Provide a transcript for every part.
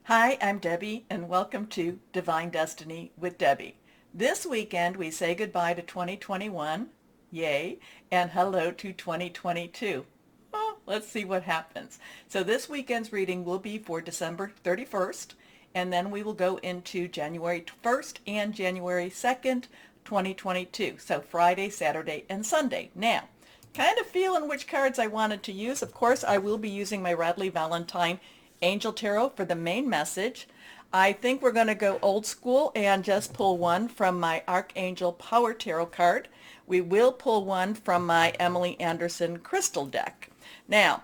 Hi, I'm Debbie, and welcome to Divine Destiny with Debbie. This weekend, we say goodbye to 2021, yay, and hello to 2022. Oh, let's see what happens. So this weekend's reading will be for December 31st, and then we will go into January 1st and January 2nd, 2022. So Friday, Saturday, and Sunday. Now, kind of feeling which cards I wanted to use. Of course, I will be using my Radley Valentine Angel Tarot for the main message. I think we're going to go old school and just pull one from my Archangel Power Tarot card. We will pull one from my Emily Anderson Crystal deck. Now,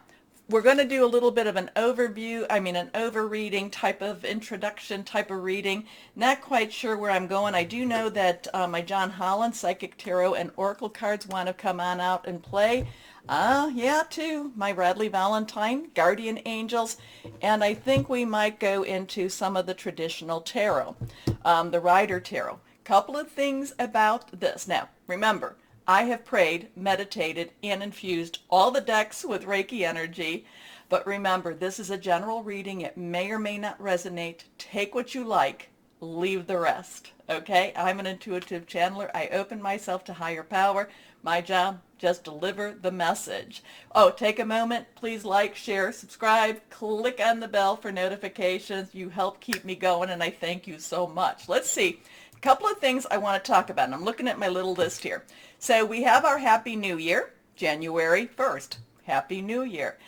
we're going to do a little bit of an overview, an overreading type of introduction type of reading. Not quite sure where I'm going. I do know that my John Holland Psychic Tarot and Oracle cards want to come on out and play. Yeah, too. My Radley Valentine, Guardian Angels, and I think we might go into some of the traditional tarot, the Ryder Tarot. Couple of things about this. Now, remember, I have prayed, meditated, and infused all the decks with Reiki energy. But remember, this is a general reading. It may or may not resonate. Take what you like, leave the rest. Okay? I'm an intuitive channeler. I open myself to higher power. My job, just deliver the message. Oh, take a moment. Please like, share, subscribe, click on the bell for notifications. You help keep me going, and I thank you so much. Let's see. A couple of things I want to talk about, and I'm looking at my little list here. So we have our Happy New Year, January 1st. Happy New Year.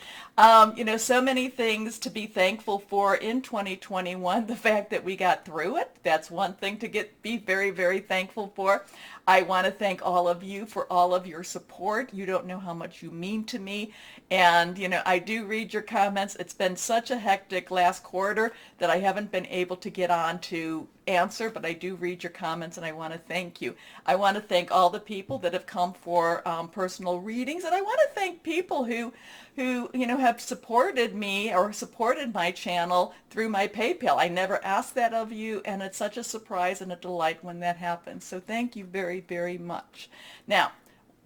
So many things to be thankful for in 2021. The fact that we got through it, that's one thing to be very, very thankful for. I want to thank all of you for all of your support. You don't know how much you mean to me. And, I do read your comments. It's been such a hectic last quarter that I haven't been able to get on to answer, but I do read your comments, and I want to thank you. I want to thank all the people that have come for personal readings, and I want to thank people who have supported me or supported my channel through my PayPal. I never asked that of you, and it's such a surprise and a delight when that happens. So thank you very, very much. Now,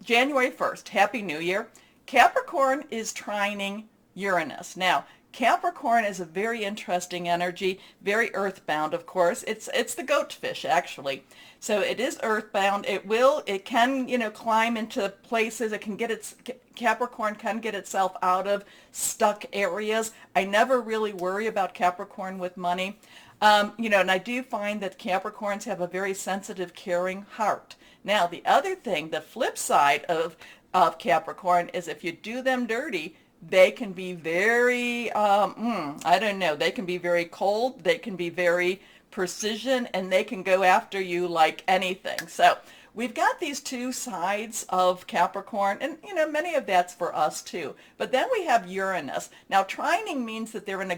January 1st, Happy New Year. Capricorn is trining Uranus. Now, Capricorn is a very interesting energy, very earthbound, of course. It's the goatfish, actually. So it is earthbound. It can, climb into places. Capricorn can get itself out of stuck areas. I never really worry about Capricorn with money. And I do find that Capricorns have a very sensitive, caring heart. Now, the other thing, the flip side of Capricorn is if you do them dirty, they can be very, they can be very cold, they can be very precision, and they can go after you like anything. So we've got these two sides of Capricorn, and many of that's for us too. But then we have Uranus. Now, trining means that they're in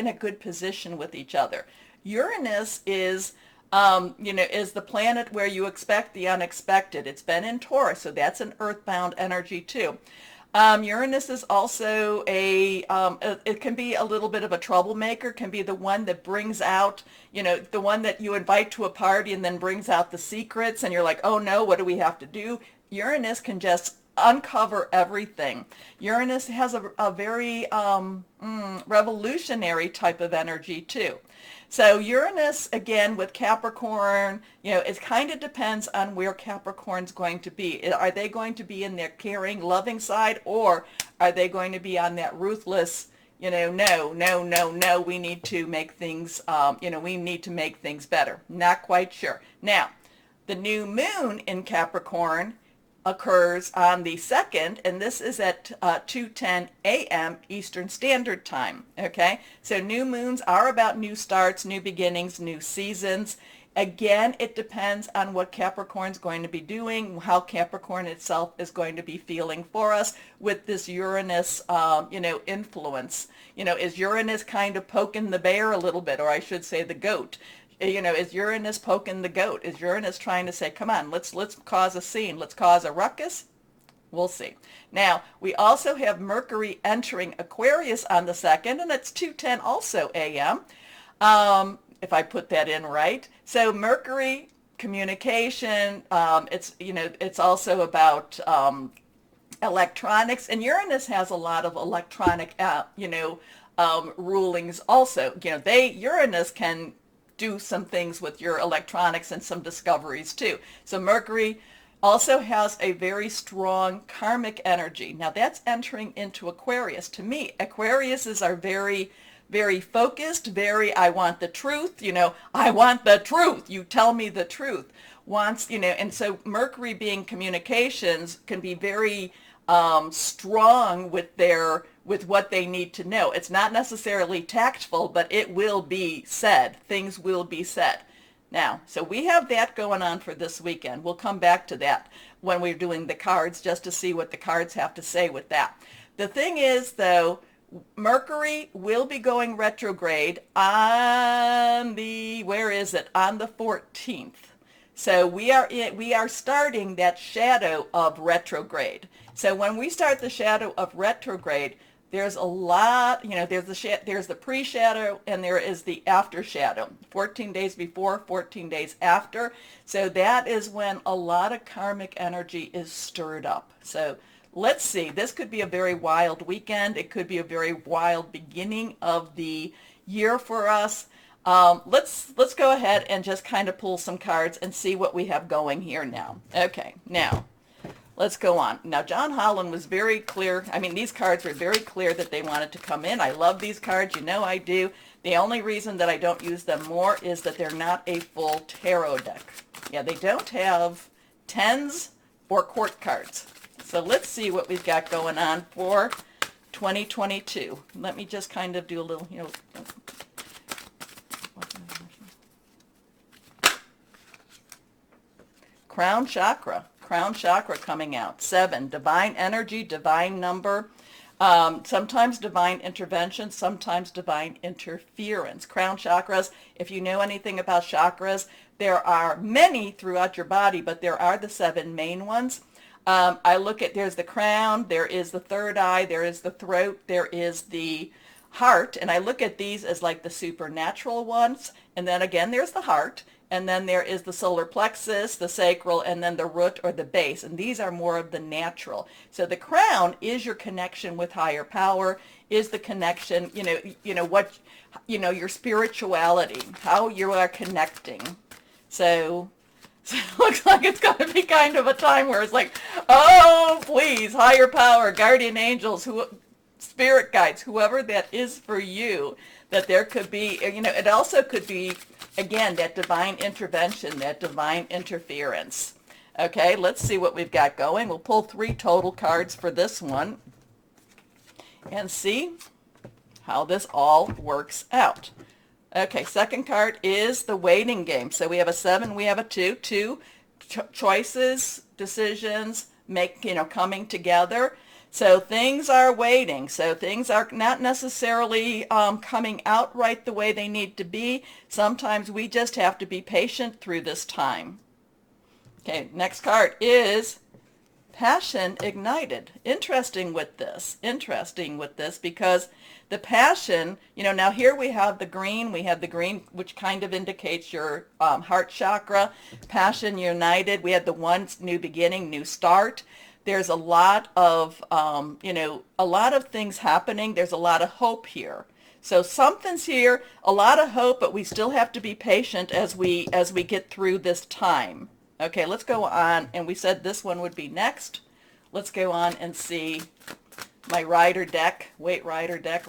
a good position with each other. Uranus is the planet where you expect the unexpected. It's been in Taurus, so that's an earthbound energy too. Uranus is also it can be a little bit of a troublemaker, can be the one that brings out, the one that you invite to a party and then brings out the secrets, and you're like, oh no, what do we have to do? Uranus can just uncover everything. Uranus has a very revolutionary type of energy too. So Uranus, again, with Capricorn, it kind of depends on where Capricorn's going to be. Are they going to be in their caring, loving side, or are they going to be on that ruthless, no, we need to make things, we need to make things better. Not quite sure. Now, the new moon in Capricorn occurs on the 2nd, and this is at 2:10 a.m. Eastern Standard Time. Okay, so new moons are about new starts, new beginnings, new seasons. Again, it depends on what Capricorn's going to be doing, how Capricorn itself is going to be feeling for us with this Uranus, influence. Is Uranus kind of poking the bear a little bit, or I should say the goat? Is Uranus poking the goat? Is Uranus trying to say, come on, let's cause a scene, let's cause a ruckus? We'll see. Now, we also have Mercury entering Aquarius on the 2nd, and it's 2:10 also a.m., if I put that in right. So Mercury, communication, it's also about electronics, and Uranus has a lot of electronic, rulings also. Uranus can do some things with your electronics and some discoveries too. So Mercury also has a very strong karmic energy. Now that's entering into Aquarius. To me, Aquariuses are very, very focused, I want the truth, I want the truth, you tell me the truth. And so Mercury being communications can be very strong with what they need to know. It's not necessarily tactful, but it will be said. Things will be said. Now, so we have that going on for this weekend. We'll come back to that when we're doing the cards, just to see what the cards have to say with that. The thing is, though, Mercury will be going retrograde on the, on the 14th. So we are starting that shadow of retrograde. So when we start the shadow of retrograde, there's a lot, there's the pre-shadow and there is the after shadow. 14 days before, 14 days after. So that is when a lot of karmic energy is stirred up. So let's see. This could be a very wild weekend. It could be a very wild beginning of the year for us. Let's go ahead and just kind of pull some cards and see what we have going here now. Okay, now let's go on. Now, John Holland was very clear. I mean, these cards were very clear that they wanted to come in. I love these cards. You know I do. The only reason that I don't use them more is that they're not a full tarot deck. Yeah, they don't have tens or court cards. So let's see what we've got going on for 2022. Let me just kind of do a little, Crown chakra coming out. 7, divine energy, divine number, sometimes divine intervention, sometimes divine interference. Crown chakras, if you know anything about chakras, there are many throughout your body, but there are the 7 main ones. I look at, there's the crown, there is the third eye, there is the throat, there is the heart, and I look at these as like the supernatural ones, and then again there's the heart, and then there is the solar plexus, the sacral, and then the root or the base, and these are more of the natural. So the crown is your connection with higher power, is the connection, your spirituality, how you are connecting. So it looks like it's going to be kind of a time where it's like, oh, please, higher power, guardian angels, spirit guides, whoever that is for you, that there could be, it also could be, again, that divine intervention, that divine interference. Okay, let's see what we've got going. We'll pull 3 total cards for this one and see how this all works out. Okay, second card is the waiting game. So we have a 7, we have a 2. Choices, decisions, coming together. So things are waiting. So things are not necessarily coming out right the way they need to be. Sometimes we just have to be patient through this time. Okay, next card is passion ignited. Interesting with this because the passion, now here we have the green, which kind of indicates your heart chakra, passion united. We had the one, new beginning, new start. There's a lot of, a lot of things happening. There's a lot of hope here. So something's here, a lot of hope, but we still have to be patient as we get through this time. Okay, let's go on. And we said this one would be next. Let's go on and see my Ryder deck. Wait, Ryder deck.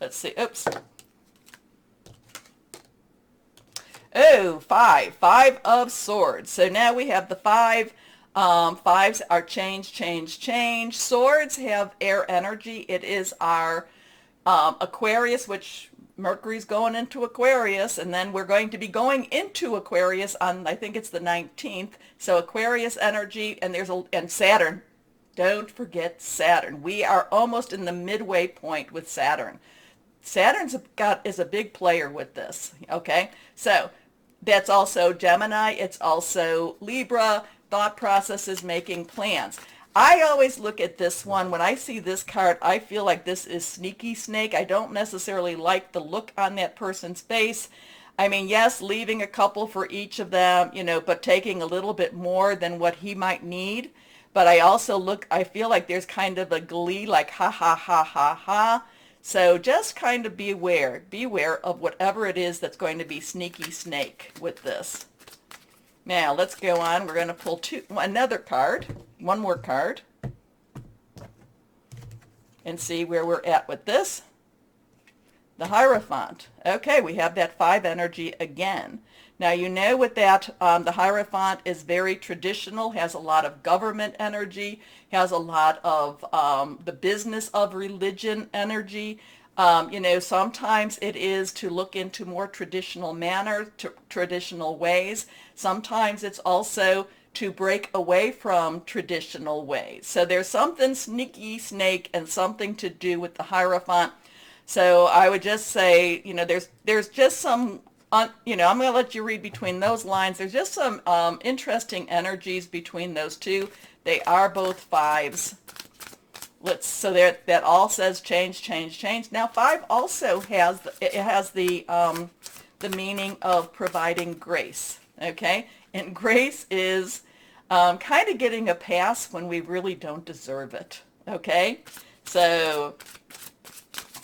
Let's see. Oops. Oh, 5. 5 of swords. So now we have the 5. 5s are change. Swords have air energy. It is our Aquarius, which Mercury's going into Aquarius, and then we're going to be going into Aquarius on, I think it's the 19th. So Aquarius energy, and Saturn. Don't forget Saturn. We are almost in the midway point with Saturn. is a big player with this. Okay, so that's also Gemini. It's also Libra. Thought processes, making plans. I always look at this one. When I see this card, I feel like this is sneaky snake. I don't necessarily like the look on that person's face. I mean, yes, leaving a couple for each of them, but taking a little bit more than what he might need. But I feel like there's kind of a glee, like ha, ha, ha, ha, ha. So just kind of beware of whatever it is that's going to be sneaky snake with this. Now let's go on. We're going to pull another card, one more card, and see where we're at with this. The Hierophant. Okay, we have that 5 energy again. Now you know with that, the Hierophant is very traditional, has a lot of government energy, has a lot of the business of religion energy. You know, sometimes it is to look into more traditional manners, traditional ways. Sometimes it's also to break away from traditional ways. So there's something sneaky snake and something to do with the Hierophant. So I would just say, you know, there's just some, you know, I'm going to let you read between those lines. There's just some interesting energies between those two. They are both 5s. So there, that all says change, change, change. Now 5 also has the meaning of providing grace. Okay, and grace is kind of getting a pass when we really don't deserve it. Okay, so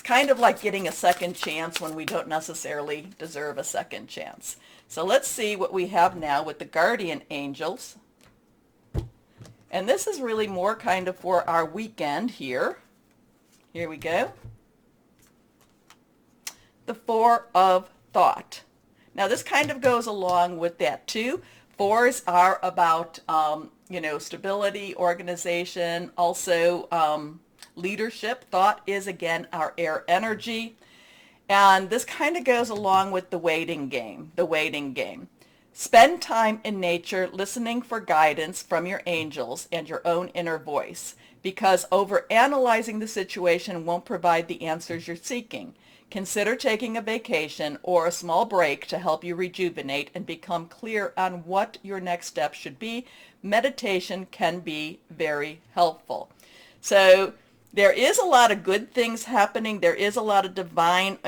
kind of like getting a second chance when we don't necessarily deserve a second chance. So let's see what we have now with the guardian angels. And this is really more kind of for our weekend here. Here we go. The 4 of Thought. Now this kind of goes along with that too. 4s are about, you know, stability, organization, also leadership. Thought is again our air energy, and this kind of goes along with the waiting game. Spend time in nature listening for guidance from your angels and your own inner voice, because overanalyzing the situation won't provide the answers you're seeking. Consider taking a vacation or a small break to help you rejuvenate and become clear on what your next step should be. Meditation can be very helpful. So there is a lot of good things happening. There is a lot of divine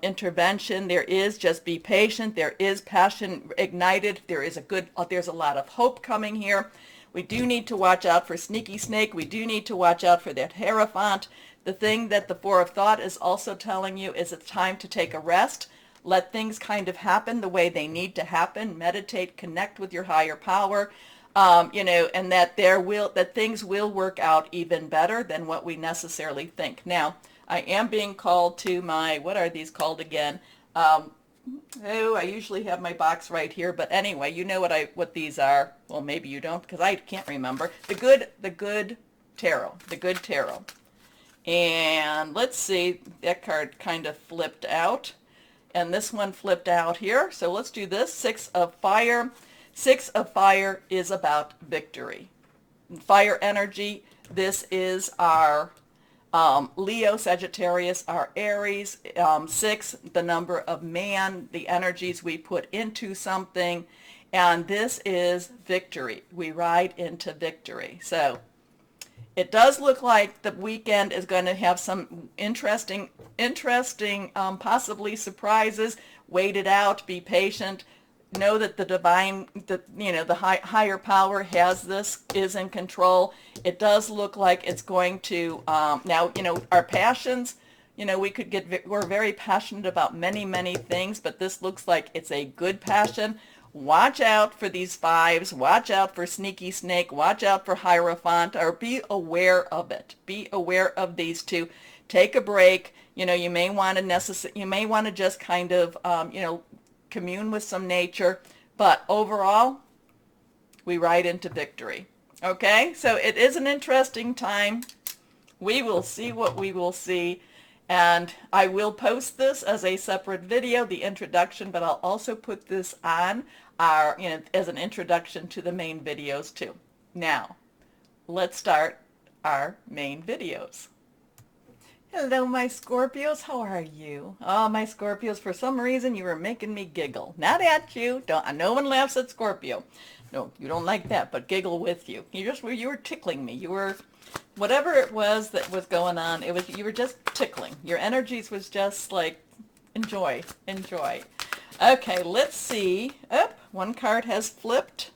intervention. There is just be patient. There is passion ignited. There's a lot of hope coming here. We do need to watch out for sneaky snake. We do need to watch out for that Hierophant. The thing that the 4 of Thought is also telling you is it's time to take a rest. Let things kind of happen the way they need to happen. Meditate, connect with your higher power. You know, and that things will work out even better than what we necessarily think. Now, I am being called to my, what are these called again? I usually have my box right here, but anyway, you know what these are. Well, maybe you don't, because I can't remember. The good tarot. And let's see, that card kind of flipped out, and this one flipped out here. So let's do this. 6 of Fire. 6 of Fire is about victory. Fire energy, this is our Leo, Sagittarius, our Aries. 6, the number of man, the energies we put into something. And this is victory. We ride into victory. So it does look like the weekend is going to have some interesting, possibly surprises. Wait it out. Be patient. Know that the divine, the higher power has this, is in control. It does look like it's going to, now, you know, our passions, you know, we're very passionate about many, many things, but this looks like it's a good passion. Watch out for these 5s. Watch out for sneaky snake. Watch out for Hierophant, or be aware of it. Be aware of these 2. Take a break. You know, you may want to just kind of, you know, commune with some nature, but overall, we ride into victory. Okay, so it is an interesting time. We will see what we will see, and I will post this as a separate video, the introduction, but I'll also put this on our, you know, as an introduction to the main videos too. Now, let's start our main videos. Hello, my Scorpios. How are you? Oh, my Scorpios, for some reason you were making me giggle. Not at you. No one laughs at Scorpio. No, you don't like that, but giggle with you. You were tickling me. You were, whatever it was that was going on, you were just tickling. Your energies was just like, enjoy. Okay, let's see. Oh, one card has flipped.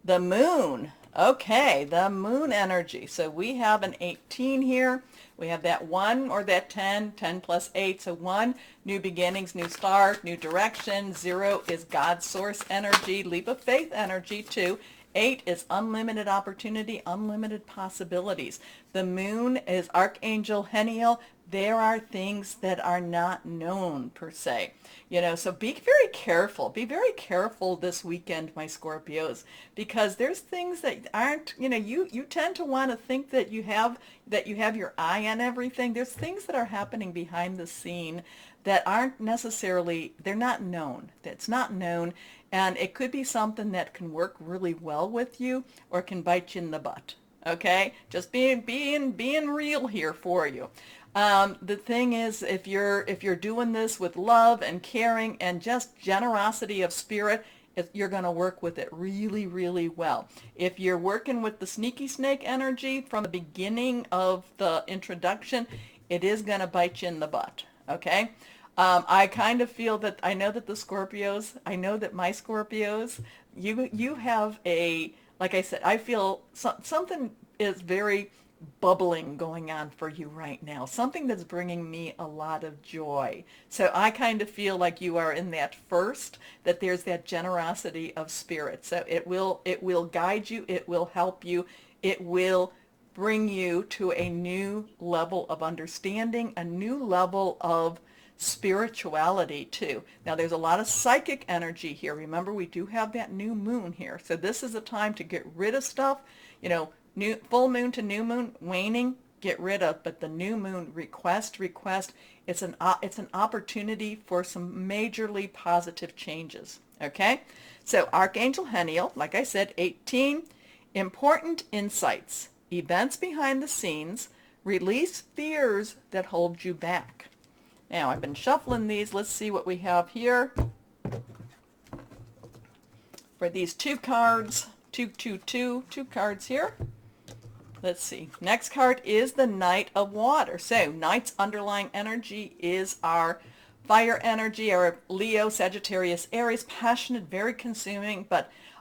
The Moon. Okay, the moon energy. So we have an 18 here. We have that 1 or that 10, 10 plus 8. So 1, new beginnings, new start, new direction. 0 is God's source energy, leap of faith energy. 2, 8 is unlimited opportunity, unlimited possibilities. The moon is Archangel Heniel. There are things that are not known per se. So be very careful. Be very careful this weekend, my Scorpios, because there's things that aren't, you tend to want to think that you have your eye on everything. There's things that are happening behind the scene that aren't necessarily, they're not known. It's not known, and it could be something that can work really well with you or can bite you in the butt. Okay? Just being real here for you. The thing is, if you're doing this with love and caring and just generosity of spirit, you're going to work with it really, really well. If you're working with the sneaky snake energy from the beginning of the introduction, it is going to bite you in the butt. Okay? I kind of feel that, I know that my Scorpios, you have like I said, I feel something is very bubbling going on for you right now, something that's bringing me a lot of joy. So I kind of feel like you are in that first, that there's that generosity of spirit. So it will guide you, it will help you, it will bring you to a new level of understanding, a new level of spirituality too. Now there's a lot of psychic energy here. Remember, we do have that new moon here. So this is a time to get rid of stuff, new full moon to new moon waning, get rid of, but the new moon request, it's an opportunity for some majorly positive changes. Okay? So Archangel Heniel, like I said, 18, important insights, events behind the scenes, release fears that hold you back. Now, I've been shuffling these. Let's see what we have here for these 2 cards. 2 cards here. Let's see. Next card is the Knight of Water. So, Knight's underlying energy is our fire energy, our Leo, Sagittarius, Aries, passionate, very consuming,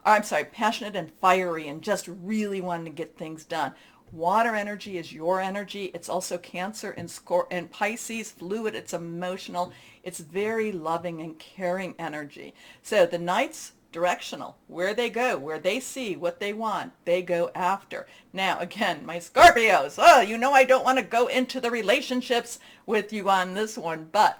passionate and fiery and just really wanting to get things done. Water energy is your energy. It's also Cancer and Pisces, fluid. It's emotional. It's very loving and caring energy. So the Knight's directional. Where they go, where they see what they want, they go after. Now, again, my Scorpios, I don't want to go into the relationships with you on this one, but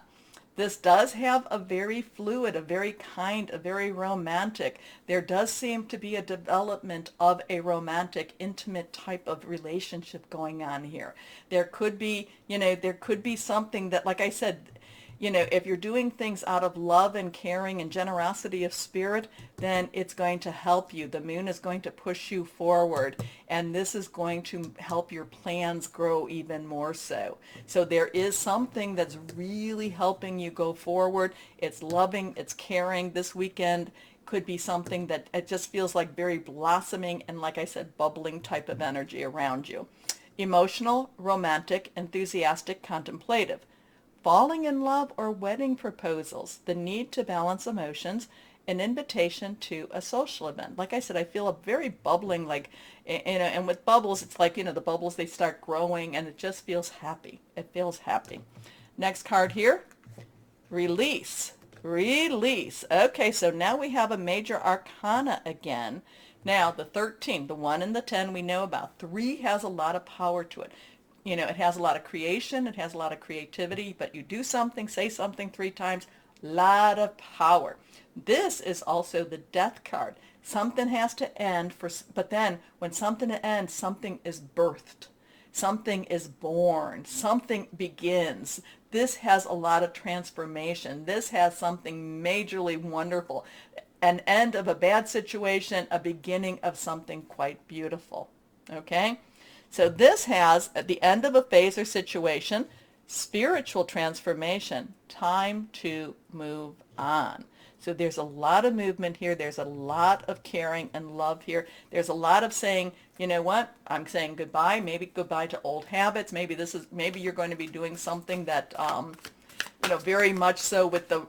this does have a very fluid, a very kind, a very romantic. There does seem to be a development of a romantic, intimate type of relationship going on here. There could be, something that, like I said, if you're doing things out of love and caring and generosity of spirit, then it's going to help you. The moon is going to push you forward, and this is going to help your plans grow even more so. So there is something that's really helping you go forward. It's loving, it's caring. This weekend could be something that it just feels like very blossoming and, like I said, bubbling type of energy around you. Emotional, romantic, enthusiastic, contemplative. Falling in love or wedding proposals, the need to balance emotions, an invitation to a social event. Like I said, I feel a very bubbling, and with bubbles, it's like, the bubbles, they start growing, and it just feels happy. It feels happy. Next card here, release. Release. Okay, so now we have a major arcana again. Now, the 13, the 1 and the 10 we know about. 3 has a lot of power to it. It has a lot of creation, it has a lot of creativity, but you do something, say something 3 times, lot of power. This is also the death card. Something has to end, but then when something ends, something is birthed. Something is born. Something begins. This has a lot of transformation. This has something majorly wonderful. An end of a bad situation, a beginning of something quite beautiful. Okay? So this has, at the end of a phase or situation, spiritual transformation, time to move on. So there's a lot of movement here. There's a lot of caring and love here. There's a lot of saying, you know what, I'm saying goodbye, maybe goodbye to old habits. Maybe you're going to be doing something that very much so with the,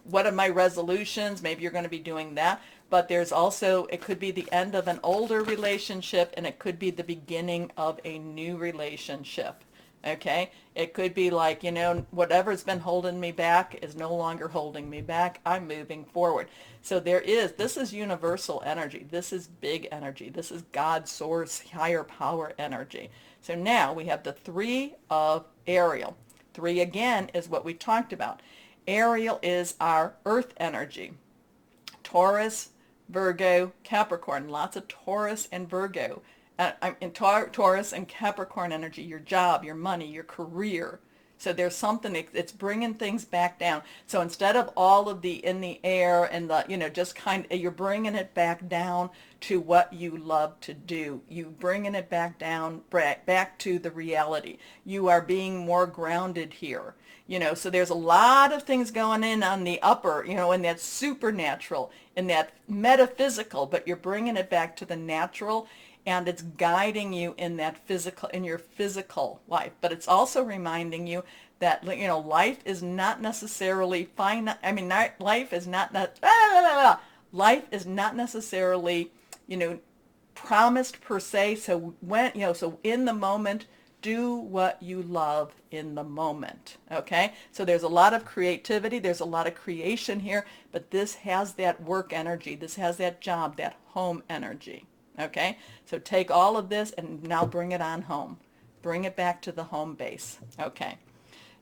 what are my resolutions? Maybe you're going to be doing that. But there's also, it could be the end of an older relationship, and it could be the beginning of a new relationship. Okay? It could be like, whatever's been holding me back is no longer holding me back. I'm moving forward. So this is universal energy. This is big energy. This is God, source, higher power energy. So now we have the 3 of Ariel. 3 again is what we talked about. Ariel is our earth energy. Taurus, Virgo, Capricorn. Lots of Taurus and Virgo. Taurus and Capricorn energy, your job, your money, your career. So there's something, it's bringing things back down. So instead of all of the in the air and the, just kind of, you're bringing it back down to what you love to do. You bringing it back down, back to the reality. You are being more grounded here. So there's a lot of things going on the upper, in that supernatural, in that metaphysical, but you're bringing it back to the natural, and it's guiding you in your physical life. But it's also reminding you that, life is not necessarily life is life is not necessarily, promised per se. So so in the moment, do what you love in the moment. Okay? So there's a lot of creativity, there's a lot of creation here, but this has that work energy, this has that job, that home energy. Okay? So take all of this and now bring it on home. Bring it back to the home base. Okay.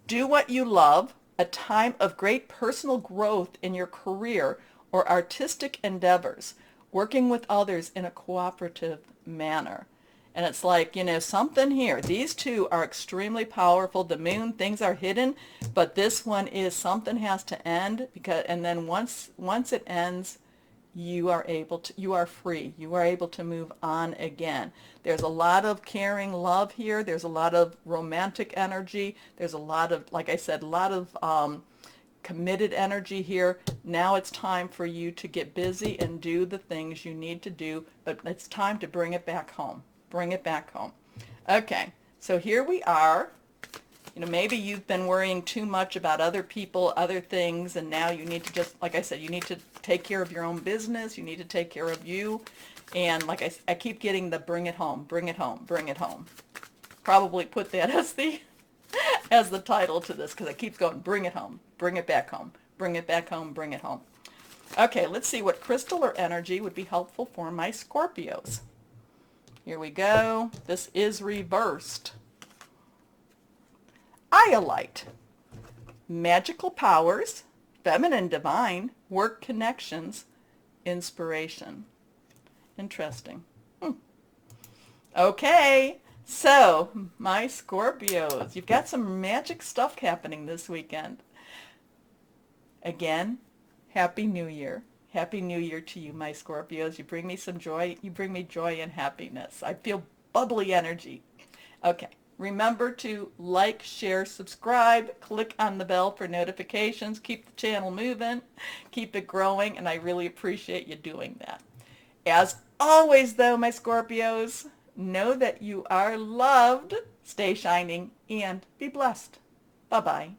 Do what you love, a time of great personal growth in your career or artistic endeavors, working with others in a cooperative manner. And it's like, something here. These 2 are extremely powerful. The moon, things are hidden, but this one is something has to end, and then once it ends, you are free. You are able to move on again. There's a lot of caring love here. There's a lot of romantic energy. There's a lot of, like I said, a lot of committed energy here. Now it's time for you to get busy and do the things you need to do, but it's time to bring it back home. Bring it back home. Okay, so here we are. Maybe you've been worrying too much about other people, other things, and now you need to just, like I said, you need to take care of your own business. You need to take care of you. And like I keep getting the bring it home, bring it home, bring it home. Probably put that as the title to this, because I keep going, bring it home, bring it back home, bring it back home, bring it home. Okay, let's see what crystal or energy would be helpful for my Scorpios. Here we go. This is reversed. Iolite. Magical powers, feminine divine, work connections, inspiration. Interesting. Okay, so my Scorpios, you've got some magic stuff happening this weekend. Again, Happy New Year. Happy New Year to you, my Scorpios. You bring me some joy. You bring me joy and happiness. I feel bubbly energy. Okay. Remember to like, share, subscribe, click on the bell for notifications. Keep the channel moving. Keep it growing, and I really appreciate you doing that. As always, though, my Scorpios, know that you are loved. Stay shining and be blessed. Bye-bye.